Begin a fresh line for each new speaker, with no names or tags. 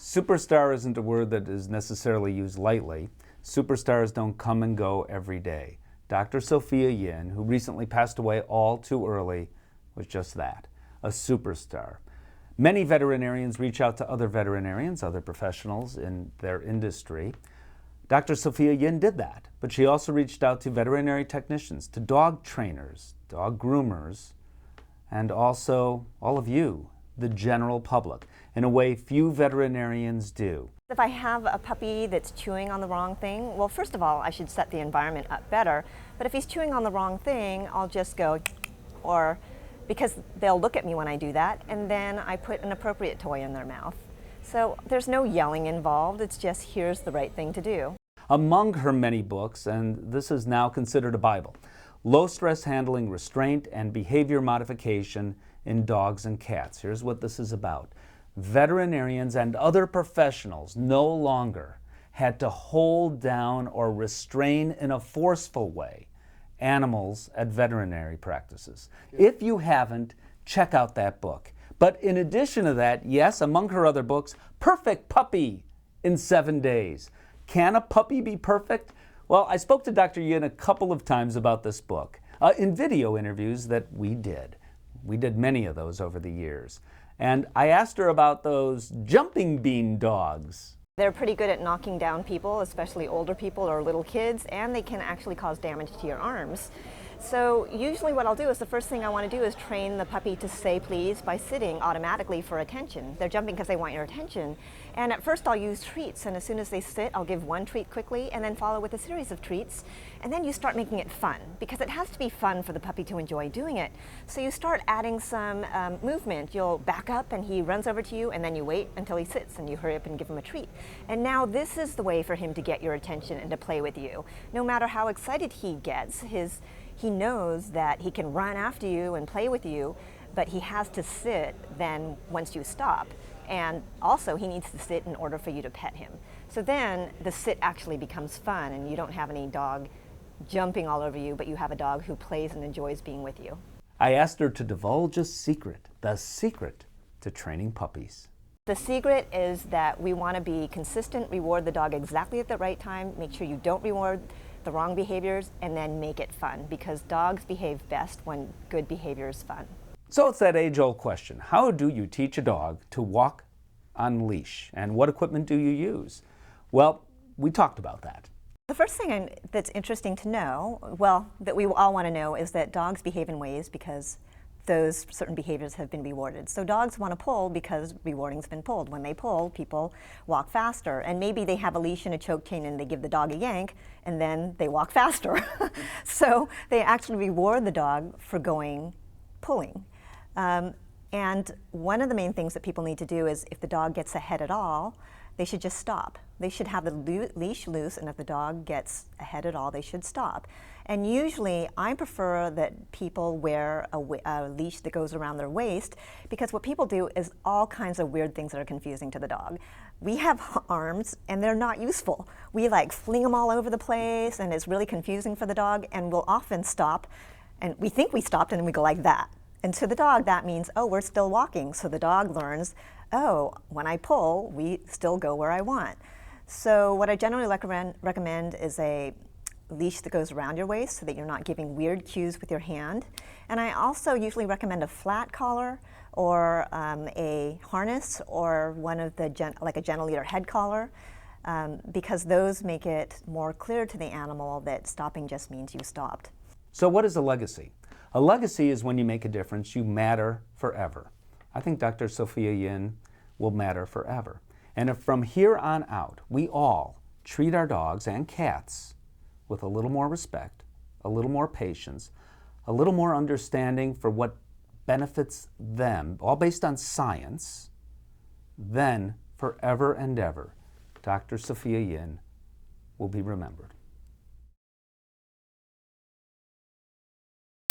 Superstar isn't a word that is necessarily used lightly. Superstars don't come and go every day. Dr. Sophia Yin, who recently passed away all too early, was just that, a superstar. Many veterinarians reach out to other veterinarians, other professionals in their industry. Dr. Sophia Yin did that, but she also reached out to veterinary technicians, to dog trainers, dog groomers, and also all of you, the general public, in a way few veterinarians do.
If I have a puppy that's chewing on the wrong thing, well, first of all, I should set the environment up better. But if he's chewing on the wrong thing, I'll just go, or because they'll look at me when I do that, and then I put an appropriate toy in their mouth. So there's no yelling involved, it's just here's the right thing to do.
Among her many books, and this is now considered a Bible, Low Stress Handling, Restraint, and Behavior Modification in Dogs and Cats. Here's what this is about. Veterinarians and other professionals no longer had to hold down or restrain in a forceful way animals at veterinary practices. If you haven't, check out that book. But in addition to that, yes, among her other books, Perfect Puppy in 7 Days. Can a puppy be perfect? Well, I spoke to Dr. Yin a couple of times about this book in video interviews that we did. We did many of those over the years. And I asked her about those jumping bean dogs.
They're pretty good at knocking down people, especially older people or little kids, and they can actually cause damage to your arms. So usually what I'll do is the first thing I want to do is train the puppy to say please by sitting automatically for attention. They're jumping because they want your attention. And at first I'll use treats, and as soon as they sit, I'll give one treat quickly and then follow with a series of treats. And then you start making it fun, because it has to be fun for the puppy to enjoy doing it. So you start adding some movement. You'll back up and he runs over to you, and then you wait until he sits and you hurry up and give him a treat. And now this is the way for him to get your attention and to play with you. No matter how excited he gets, he knows that he can run after you and play with you, but he has to sit then once you stop. And also he needs to sit in order for you to pet him. So then the sit actually becomes fun, and you don't have any dog jumping all over you, but you have a dog who plays and enjoys being with you.
I asked her to divulge a secret, the secret to training puppies.
The secret is that we want to be consistent, reward the dog exactly at the right time, make sure you don't reward the wrong behaviors, and then make it fun, because dogs behave best when good behavior is fun.
So it's that age-old question. How do you teach a dog to walk on leash, and what equipment do you use? Well, we talked about that.
The first thing that's interesting to know, well, that we all want to know, is that dogs behave in ways because those certain behaviors have been rewarded. So dogs want to pull because rewarding's been pulled. When they pull, people walk faster. And maybe they have a leash and a choke chain and they give the dog a yank, and then they walk faster. So they actually reward the dog for pulling. And one of the main things that people need to do is, if the dog gets ahead at all, they should just stop. They should have the leash loose, and if the dog gets ahead at all, they should stop. And usually I prefer that people wear a leash that goes around their waist, because what people do is all kinds of weird things that are confusing to the dog. We have arms and they're not useful. We like fling them all over the place, and it's really confusing for the dog, and we'll often stop, and we think we stopped, and then we go like that. And to the dog, that means, oh, we're still walking. So the dog learns, oh, when I pull, we still go where I want. So what I generally recommend is a leash that goes around your waist, so that you're not giving weird cues with your hand. And I also usually recommend a flat collar, or a harness, or one of the like a gentle leader head collar, because those make it more clear to the animal that stopping just means you stopped.
So what is a legacy? A legacy is when you make a difference, you matter forever. I think Dr. Sophia Yin will matter forever. And if from here on out, we all treat our dogs and cats with a little more respect, a little more patience, a little more understanding for what benefits them, all based on science, then forever and ever, Dr. Sophia Yin will be remembered.